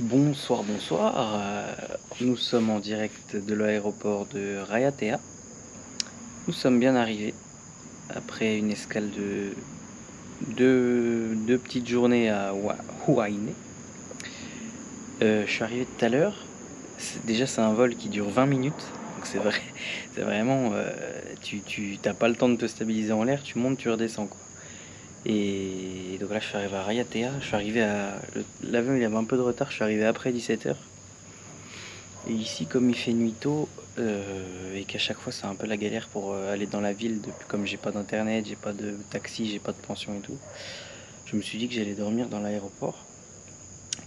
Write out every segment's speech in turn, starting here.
Bonsoir, bonsoir. Nous sommes en direct de l'aéroport de Raiatea. Nous sommes bien arrivés après une escale de deux petites journées à Huaine. Je suis arrivé tout à l'heure. Déjà, c'est un vol qui dure 20 minutes. Donc c'est vrai, c'est vraiment. Tu t'as pas le temps de te stabiliser en l'air, tu montes, tu redescends quoi. Et donc là, je suis arrivé à Raiatea. Je suis arrivé à. L'avion il avait un peu de retard, je suis arrivé après 17h. Et ici, comme il fait nuit tôt, et qu'à chaque fois c'est un peu la galère pour aller dans la ville, comme j'ai pas d'internet, j'ai pas de taxi, j'ai pas de pension et tout, je me suis dit que j'allais dormir dans l'aéroport.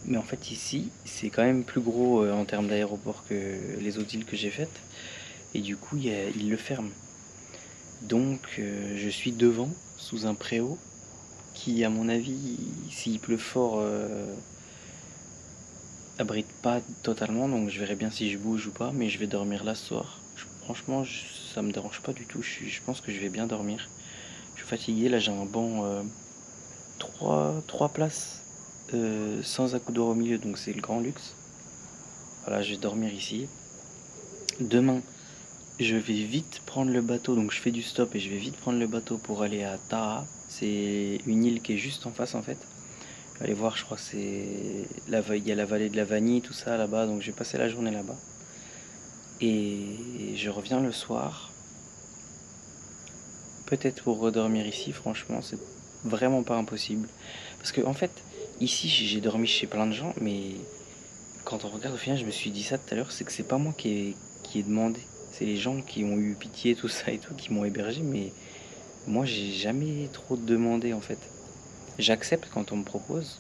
Mais en fait ici, c'est quand même plus gros en termes d'aéroport que les autres îles que j'ai faites. Et du coup, ils le ferment. Donc je suis devant, sous un préau, qui à mon avis, s'il pleut fort, abrite pas totalement, donc je verrai bien si je bouge ou pas, mais je vais dormir là ce soir. Franchement, ça me dérange pas du tout, je pense que je vais bien dormir. Je suis fatigué, là j'ai un banc 3 places sans accoudoir au milieu, donc c'est le grand luxe. Voilà, je vais dormir ici. Demain, je vais vite prendre le bateau, donc je fais du stop et je vais vite prendre le bateau pour aller à Taha. C'est une île qui est juste en face en fait. Allez voir, je crois que il y a la vallée de la Vanille, tout ça là-bas, donc je vais passer la journée là-bas. Et je reviens le soir, peut-être pour redormir ici, franchement, c'est vraiment pas impossible. Parce que en fait, ici j'ai dormi chez plein de gens, mais quand on regarde au final, je me suis dit ça tout à l'heure, c'est que c'est pas moi qui ai demandé. C'est les gens qui ont eu pitié, tout ça et tout, qui m'ont hébergé, mais moi j'ai jamais trop demandé en fait. J'accepte quand on me propose,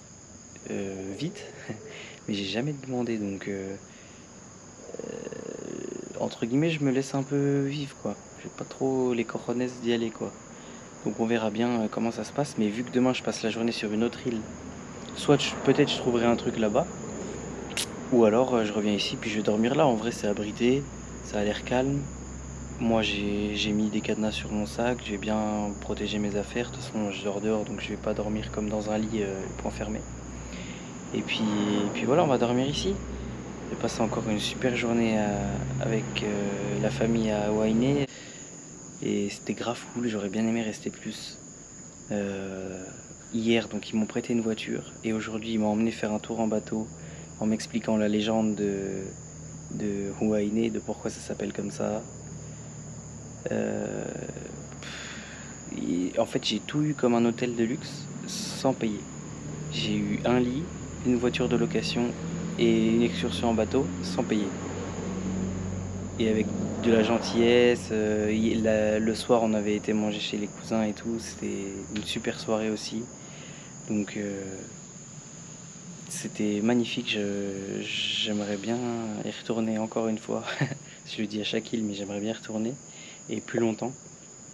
vite, mais j'ai jamais demandé, donc entre guillemets, je me laisse un peu vivre, quoi. J'ai pas trop les cojones d'y aller, quoi. Donc on verra bien comment ça se passe, mais vu que demain je passe la journée sur une autre île, soit peut-être je trouverai un truc là-bas, ou alors je reviens ici puis je vais dormir là. En vrai, c'est abrité, ça a l'air calme. Moi, j'ai mis des cadenas sur mon sac, j'ai bien protégé mes affaires. De toute façon, je dors dehors, donc je vais pas dormir comme dans un lit, point fermé. Et puis voilà, on va dormir ici. J'ai passé encore une super journée avec la famille à Wainé. Et c'était grave cool, j'aurais bien aimé rester plus. Euh, Hier, donc ils m'ont prêté une voiture. Et aujourd'hui, ils m'ont emmené faire un tour en bateau en m'expliquant la légende de Huayne, de pourquoi ça s'appelle comme ça. Euh, en fait, j'ai tout eu comme un hôtel de luxe sans payer. J'ai eu un lit, une voiture de location et une excursion en bateau sans payer. Et avec de la gentillesse. Le soir, on avait été manger chez les cousins et tout. C'était une super soirée aussi. Donc, c'était magnifique. J'aimerais bien y retourner encore une fois. Je le dis à chaque île, mais j'aimerais bien y retourner. Et plus longtemps.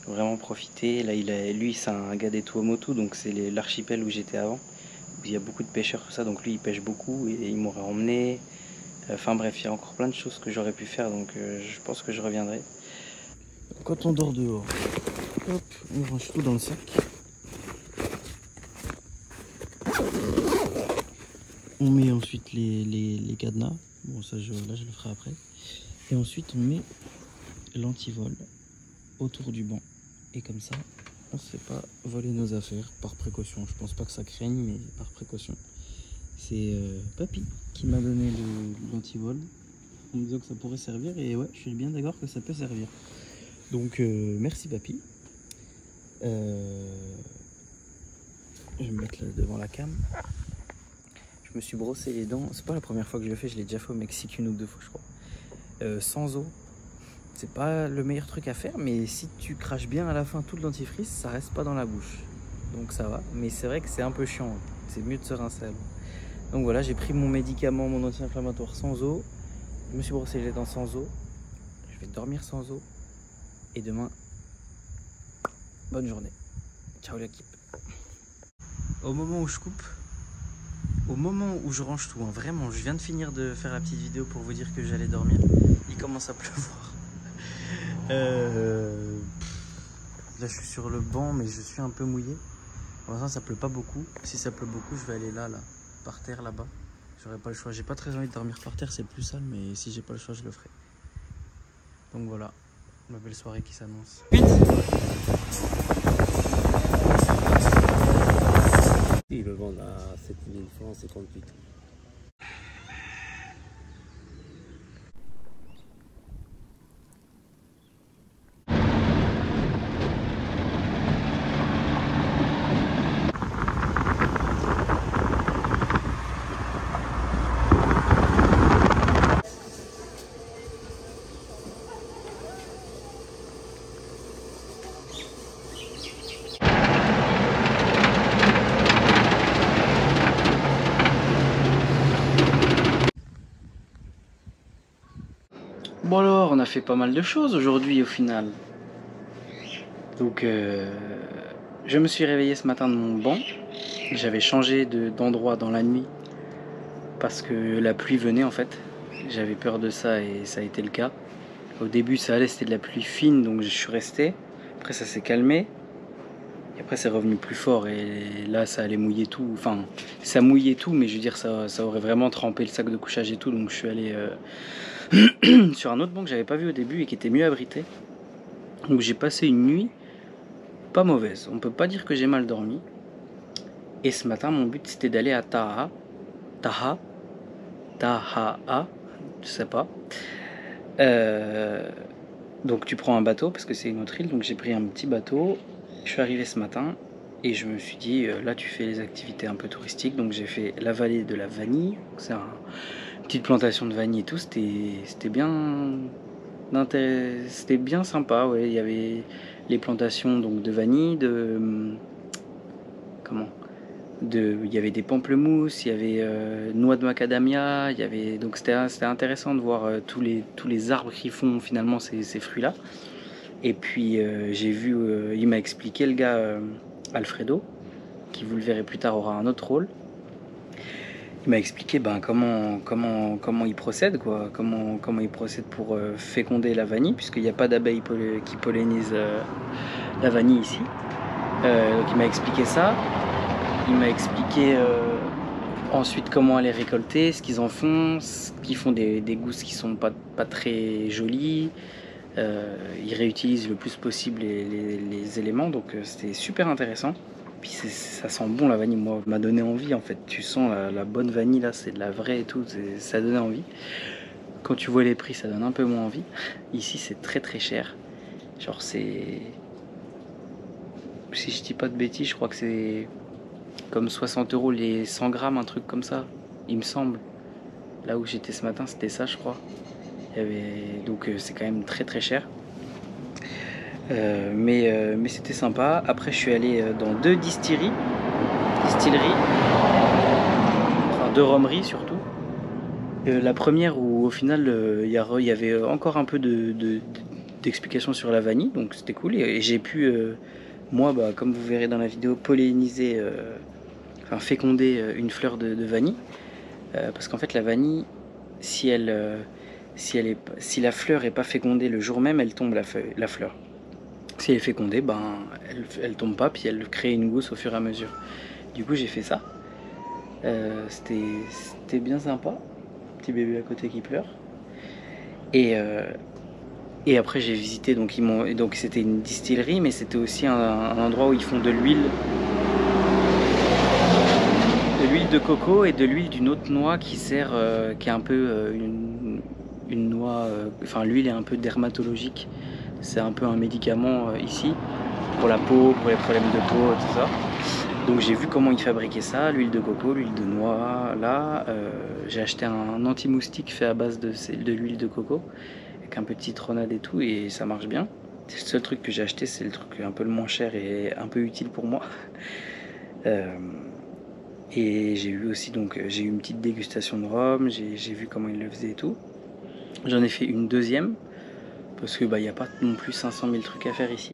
Vraiment profiter. Là, lui, c'est un gars des Tuamotu, donc c'est l'archipel où j'étais avant. Il y a beaucoup de pêcheurs, tout ça. Donc lui, il pêche beaucoup et il m'aurait emmené. Enfin bref, il y a encore plein de choses que j'aurais pu faire. Donc je pense que je reviendrai. Quand on dort dehors, hop, on range tout dans le sac. On met ensuite les cadenas. Bon, ça, là, je le ferai après. Et ensuite, on met l'antivol autour du banc. Et comme ça, on ne se fait pas voler nos affaires par précaution. Je pense pas que ça craigne, mais par précaution. C'est Papy qui m'a donné l'antivol en me disant que ça pourrait servir. Et ouais, je suis bien d'accord que ça peut servir. Donc, merci Papy. Je vais me mettre là devant la cam. Je me suis brossé les dents. C'est pas la première fois que je le fais, je l'ai déjà fait au Mexique une ou deux fois, je crois. Sans eau. C'est pas le meilleur truc à faire, mais si tu craches bien à la fin tout le dentifrice, ça reste pas dans la bouche. Donc ça va. Mais c'est vrai que c'est un peu chiant. C'est mieux de se rincer. Donc voilà, j'ai pris mon médicament, mon anti-inflammatoire sans eau. Je me suis brossé les dents sans eau. Je vais dormir sans eau. Et demain, bonne journée. Ciao l'équipe. Au moment où je coupe, au moment où je range tout, hein, vraiment, je viens de finir de faire la petite vidéo pour vous dire que j'allais dormir. Il commence à pleuvoir. Là, je suis sur le banc, mais je suis un peu mouillé. Pour l'instant, ça pleut pas beaucoup. Si ça pleut beaucoup, je vais aller là, par terre, là-bas. J'aurais pas le choix. J'ai pas très envie de dormir par terre, c'est plus sale, mais si j'ai pas le choix, je le ferai. Donc voilà, ma belle soirée qui s'annonce. Ils le vendent à 7000 francs, 58. Bon alors, on a fait pas mal de choses aujourd'hui au final. Donc je me suis réveillé ce matin de mon banc. J'avais changé d'endroit dans la nuit parce que la pluie venait en fait. J'avais peur de ça et ça a été le cas. Au début ça allait, c'était de la pluie fine donc je suis resté. Après ça s'est calmé. Et après c'est revenu plus fort et là ça allait mouiller tout. Enfin ça mouillait tout mais je veux dire ça aurait vraiment trempé le sac de couchage et tout. Donc je suis allé sur un autre banc que j'avais pas vu au début et qui était mieux abrité. Donc j'ai passé une nuit pas mauvaise. On peut pas dire que j'ai mal dormi. Et ce matin mon but c'était d'aller à Taha, je sais pas. Donc tu prends un bateau parce que c'est une autre île. Donc j'ai pris un petit bateau. Je suis arrivé ce matin et je me suis dit là tu fais les activités un peu touristiques. Donc j'ai fait la vallée de la vanille. C'est une petite plantation de vanille et tout. C'était bien sympa. Ouais. Il y avait les plantations donc de vanille, il y avait des pamplemousses, il y avait noix de macadamia, donc c'était intéressant de voir tous les arbres qui font finalement ces fruits-là. Et puis j'ai vu, il m'a expliqué le gars Alfredo, qui vous le verrez plus tard aura un autre rôle. Il m'a expliqué comment il procède, quoi, comment il procède pour féconder la vanille, puisqu'il n'y a pas d'abeilles qui pollinisent la vanille ici. Donc il m'a expliqué ça. Il m'a expliqué ensuite comment aller récolter, ce qu'ils en font, qu'ils font des gousses qui sont pas très jolies. Ils réutilisent le plus possible les éléments, donc c'était super intéressant. Puis ça sent bon la vanille, moi, m'a donné envie en fait. Tu sens la bonne vanille là, c'est de la vraie et tout, ça donnait envie. Quand tu vois les prix, ça donne un peu moins envie. Ici, c'est très très cher. Genre, c'est. Si je dis pas de bêtises, je crois que c'est comme 60 € les 100 grammes, un truc comme ça, il me semble. Là où j'étais ce matin, c'était ça, je crois. Donc c'est quand même très très cher. Mais c'était sympa. Après, je suis allé dans 2 distilleries, enfin 2 romeries surtout. La première où au final il y avait encore un peu d'explications sur la vanille, donc c'était cool. Et j'ai pu, moi, comme vous verrez dans la vidéo, polliniser, enfin féconder une fleur de vanille. Parce qu'en fait la vanille, si la fleur est pas fécondée le jour même, elle tombe la fleur. Si elle est fécondée, elle tombe pas, puis elle crée une gousse au fur et à mesure. Du coup j'ai fait ça. C'était bien sympa. Petit bébé à côté qui pleure. Et après j'ai visité, donc c'était une distillerie, mais c'était aussi un endroit où ils font de l'huile de coco et de l'huile d'une autre noix qui sert, qui est un peu une noix, enfin l'huile est un peu dermatologique, c'est un peu un médicament ici, pour la peau, pour les problèmes de peau, tout ça. Donc j'ai vu comment ils fabriquaient ça, l'huile de coco, l'huile de noix, là, j'ai acheté un anti-moustique fait à base de l'huile de coco, avec un peu de citronnade et tout, et ça marche bien. Le seul truc que j'ai acheté, c'est le truc un peu le moins cher et un peu utile pour moi. Et j'ai eu aussi, donc j'ai eu une petite dégustation de rhum, j'ai vu comment ils le faisaient et tout. J'en ai fait une deuxième, parce que il n'y a pas non plus 500 000 trucs à faire ici.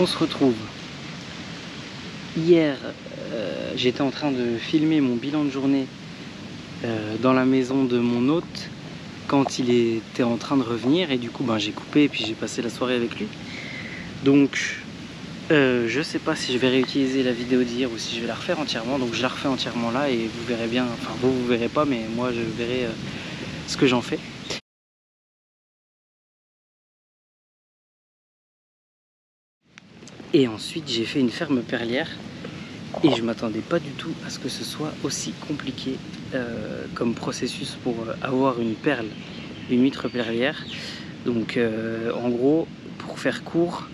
on se retrouve. Hier, j'étais en train de filmer mon bilan de journée dans la maison de mon hôte quand il était en train de revenir, et du coup j'ai coupé et puis j'ai passé la soirée avec lui. Donc je sais pas si je vais réutiliser la vidéo d'hier ou si je vais la refaire entièrement, donc je la refais entièrement là et vous verrez bien, enfin vous verrez pas, mais moi je verrai ce que j'en fais. Et ensuite j'ai fait une ferme perlière et je m'attendais pas du tout à ce que ce soit aussi compliqué comme processus pour avoir une perle, une huître perlière. Donc en gros, pour faire court,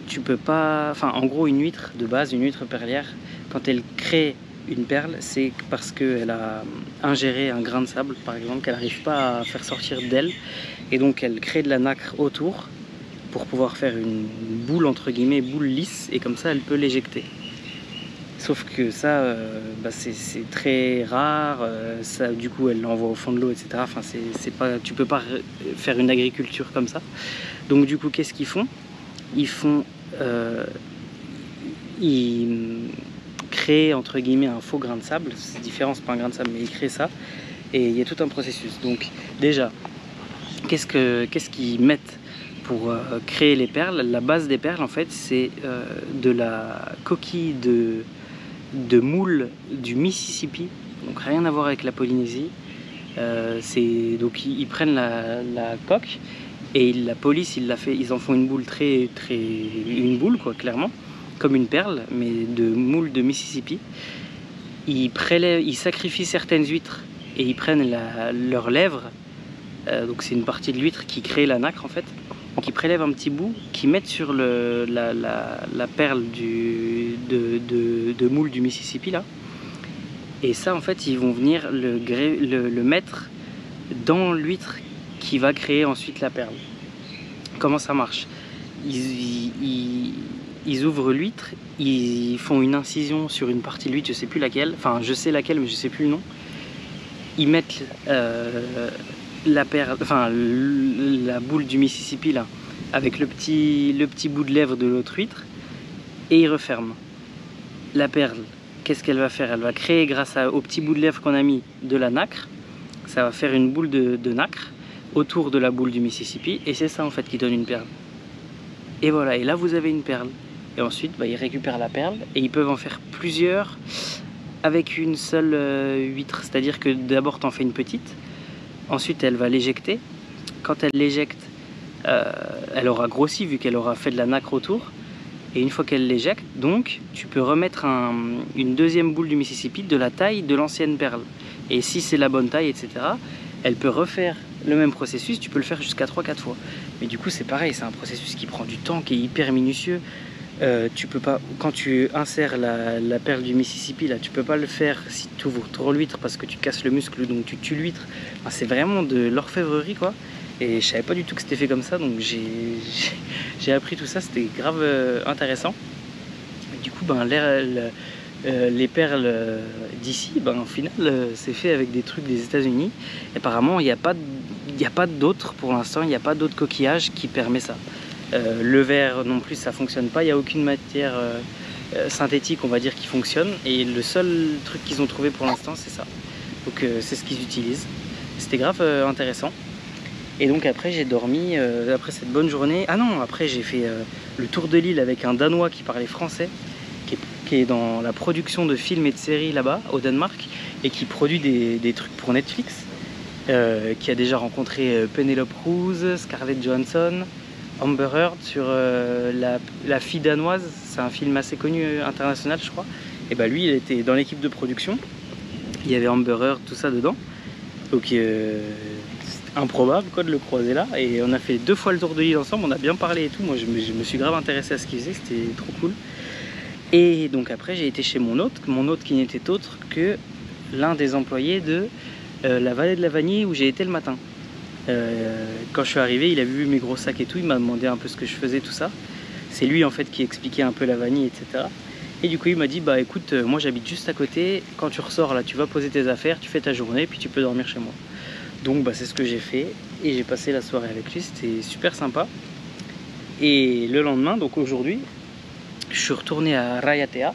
tu peux pas, enfin en gros une huître de base, une huître perlière, quand elle crée une perle, c'est parce qu'elle a ingéré un grain de sable par exemple, qu'elle n'arrive pas à faire sortir d'elle, et donc elle crée de la nacre autour pour pouvoir faire une boule entre guillemets, boule lisse, et comme ça elle peut l'éjecter. Sauf que ça, c'est très rare, ça, du coup elle l'envoie au fond de l'eau, etc. Enfin, tu peux pas faire une agriculture comme ça. Donc du coup, qu'est-ce qu'ils font? Ils créent entre guillemets un faux grain de sable, c'est différent, c'est pas un grain de sable, mais ils créent ça, et il y a tout un processus. Donc déjà, qu'est-ce qu'ils mettent pour créer les perles? La base des perles en fait, c'est de la coquille de moule du Mississippi, donc rien à voir avec la Polynésie. Donc ils prennent la coque et ils la polissent, ils en font une boule une boule quoi, clairement, comme une perle, mais de moule de Mississippi. Ils sacrifient certaines huîtres et ils prennent leurs lèvres, donc c'est une partie de l'huître qui crée la nacre en fait. Donc ils prélèvent un petit bout qu'ils mettent sur la perle de moule du Mississippi là. Et ça en fait ils vont venir le mettre dans l'huître qui va créer ensuite la perle. Comment ça marche? Ils ouvrent l'huître, ils font une incision sur une partie de l'huître, je sais plus laquelle, enfin je sais laquelle mais je sais plus le nom. Ils mettent la perle, enfin la boule du Mississippi là, avec le petit bout de lèvre de l'autre huître, et ils referment. La perle, qu'est-ce qu'elle va faire? Elle va créer, grâce au petit bout de lèvre qu'on a mis, de la nacre. Ça va faire une boule de nacre autour de la boule du Mississippi, et c'est ça en fait qui donne une perle. Et voilà, et là vous avez une perle. Et ensuite ils récupèrent la perle et ils peuvent en faire plusieurs avec une seule huître. C'est-à-dire que d'abord tu en fais une petite, ensuite elle va l'éjecter. Quand elle l'éjecte, elle aura grossi vu qu'elle aura fait de la nacre autour. Et une fois qu'elle l'éjecte, donc tu peux remettre une deuxième boule du Mississippi de la taille de l'ancienne perle. Et si c'est la bonne taille, etc., elle peut refaire le même processus, tu peux le faire jusqu'à 3-4 fois. Mais du coup c'est pareil, c'est un processus qui prend du temps, qui est hyper minutieux. Tu peux pas, quand tu insères la perle du Mississippi là, tu peux pas le faire si tu ouvres trop l'huître parce que tu casses le muscle, donc tu tues l'huître. Enfin, c'est vraiment de l'orfèvrerie quoi. Et je savais pas du tout que c'était fait comme ça, donc j'ai appris tout ça, c'était grave intéressant. Et du coup les perles d'ici, au final c'est fait avec des trucs des États-Unis. Apparemment il n'y a pas d'autres pour l'instant, il n'y a pas d'autres coquillages qui permet ça. Le verre non plus ça fonctionne pas, il n'y a aucune matière synthétique on va dire qui fonctionne, et le seul truc qu'ils ont trouvé pour l'instant c'est ça. Donc c'est ce qu'ils utilisent. C'était grave intéressant. Et donc après j'ai dormi, après cette bonne journée. Ah non, après j'ai fait le tour de l'île avec un Danois qui parlait français, qui est dans la production de films et de séries là-bas au Danemark, et qui produit des trucs pour Netflix, qui a déjà rencontré Penelope Cruz, Scarlett Johansson, Amber Heard sur la fille danoise. C'est un film assez connu international je crois. Et lui il était dans l'équipe de production, il y avait Amber Heard, tout ça dedans. Donc improbable quoi de le croiser là, et on a fait 2 fois le tour de l'île ensemble, on a bien parlé et tout. Moi je me suis grave intéressé à ce qu'il faisait, c'était trop cool. Et donc après j'ai été chez mon hôte qui n'était autre que l'un des employés de la vallée de la Vanille où j'ai été le matin. Quand je suis arrivé, il a vu mes gros sacs et tout, il m'a demandé un peu ce que je faisais, tout ça. C'est lui en fait qui expliquait un peu la vanille, etc. Et du coup il m'a dit écoute, moi j'habite juste à côté, quand tu ressors là tu vas poser tes affaires, tu fais ta journée puis tu peux dormir chez moi. Donc c'est ce que j'ai fait et j'ai passé la soirée avec lui, c'était super sympa. Et le lendemain, donc aujourd'hui, je suis retourné à Rayatea.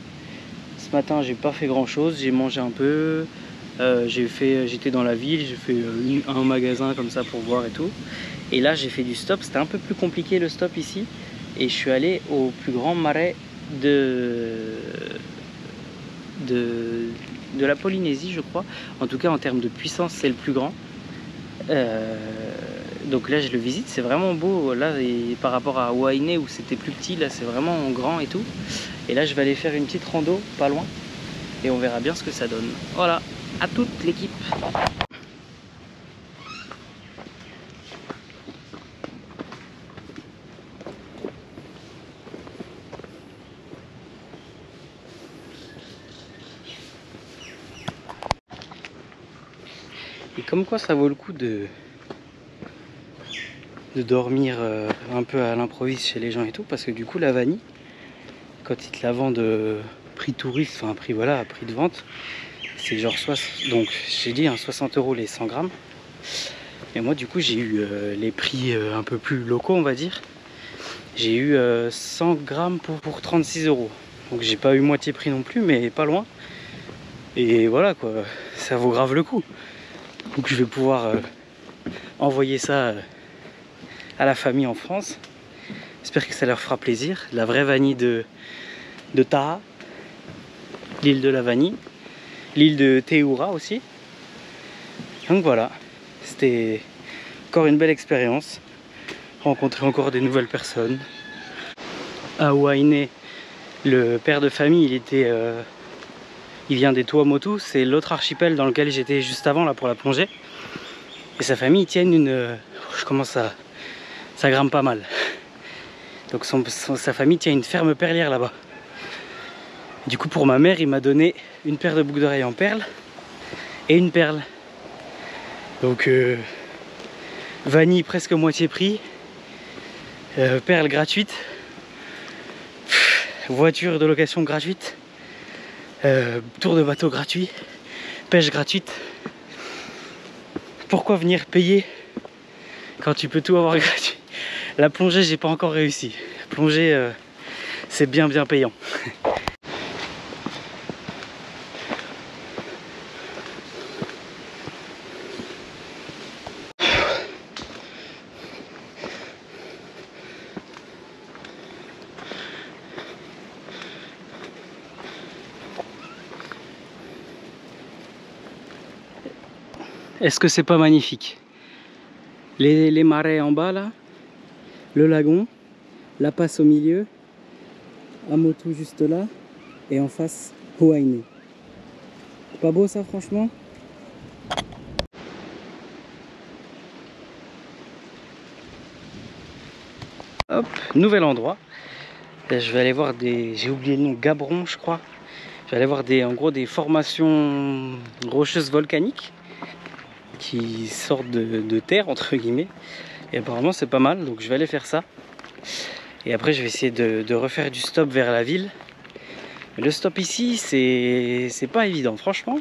Ce matin, j'ai pas fait grand chose, j'ai mangé un peu, j'étais dans la ville, j'ai fait un magasin comme ça pour voir et tout. Et là, j'ai fait du stop, c'était un peu plus compliqué le stop ici. Et je suis allé au plus grand marais de la Polynésie, je crois. En tout cas, en termes de puissance, c'est le plus grand. Donc là, je le visite, c'est vraiment beau. Là, et par rapport à Wainé où c'était plus petit, là, c'est vraiment grand et tout. Et là, je vais aller faire une petite rando, pas loin. Et on verra bien ce que ça donne. Voilà, à toute l'équipe. Et comme quoi ça vaut le coup de dormir un peu à l'improviste chez les gens et tout, parce que du coup la vanille, quand ils te la vendent prix touriste, enfin prix voilà, prix de vente, c'est genre donc j'ai dit 60 € les 100 grammes. Et moi du coup j'ai eu les prix un peu plus locaux on va dire. J'ai eu 100 grammes pour 36 €. Donc j'ai pas eu moitié prix non plus, mais pas loin. Et voilà quoi, ça vaut grave le coup. Donc je vais pouvoir envoyer ça à la famille en France. J'espère que ça leur fera plaisir. La vraie vanille de Taha, l'île de la vanille, l'île de Teura aussi. Donc voilà, c'était encore une belle expérience. Rencontrer encore des nouvelles personnes. À Wainé, le père de famille, il vient des Tuamotu, c'est l'autre archipel dans lequel j'étais juste avant là pour la plongée. Et sa famille, ils tiennent je commence à... ça grimpe pas mal. Donc sa famille tient une ferme perlière là-bas. Du coup pour ma mère, il m'a donné une paire de boucles d'oreilles en perles et une perle. Donc vanille presque moitié prix, perle gratuite, voiture de location gratuite, tour de bateau gratuit, pêche gratuite. Pourquoi venir payer quand tu peux tout avoir gratuit? La plongée, j'ai pas encore réussi. Plonger, c'est bien payant. Est-ce que c'est pas magnifique? Les marais en bas là, le lagon, la passe au milieu, Amotu juste là, et en face, Wainé. Pas beau ça franchement? Hop, nouvel endroit. Là, je vais aller voir j'ai oublié le nom, Gabron je crois. Je vais aller voir en gros des formations rocheuses volcaniques qui sortent de terre entre guillemets. Et apparemment c'est pas mal, donc je vais aller faire ça. Et après je vais essayer de refaire du stop vers la ville. Mais le stop ici c'est pas évident franchement.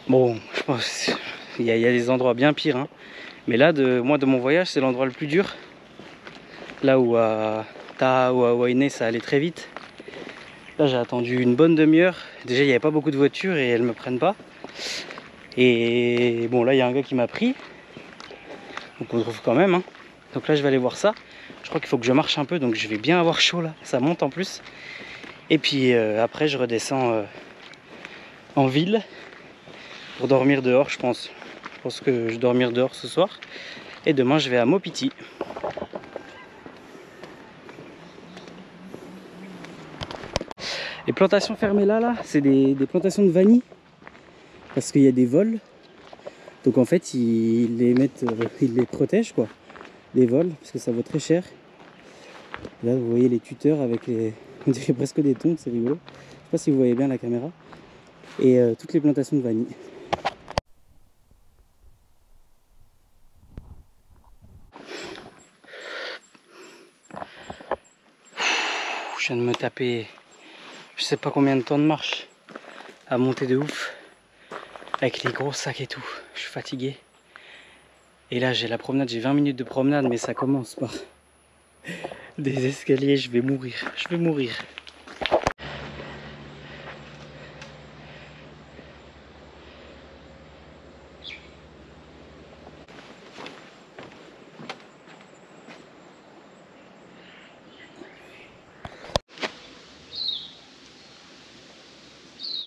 Bon, je pense il y a des endroits bien pires hein. Mais là de mon voyage c'est l'endroit le plus dur. Là où à Taha ou à Wainé ça allait très vite. Là j'ai attendu une bonne demi-heure. Déjà il n'y avait pas beaucoup de voitures et elles me prennent pas. Et bon là il y a un gars qui m'a pris. Donc on trouve quand même hein. Donc là je vais aller voir ça. Je crois qu'il faut que je marche un peu, donc je vais bien avoir chaud là. Ça monte en plus. Et puis après je redescends en ville pour dormir dehors je pense. Je pense que je vais dormir dehors ce soir. Et demain je vais à Mopiti. Les plantations fermées là, c'est des plantations de vanille. Parce qu'il y a des vols. Donc en fait ils les protègent quoi. Des vols, parce que ça vaut très cher. Là vous voyez les tuteurs avec on dirait presque des tongs, c'est rigolo. Je sais pas si vous voyez bien la caméra. Et toutes les plantations de vanille. Je viens de me taper je sais pas combien de temps de marche à monter de ouf avec les gros sacs et tout. Je suis fatigué. Et là j'ai la promenade, j'ai 20 minutes de promenade, mais ça commence par Des escaliers, je vais mourir. Je vais mourir.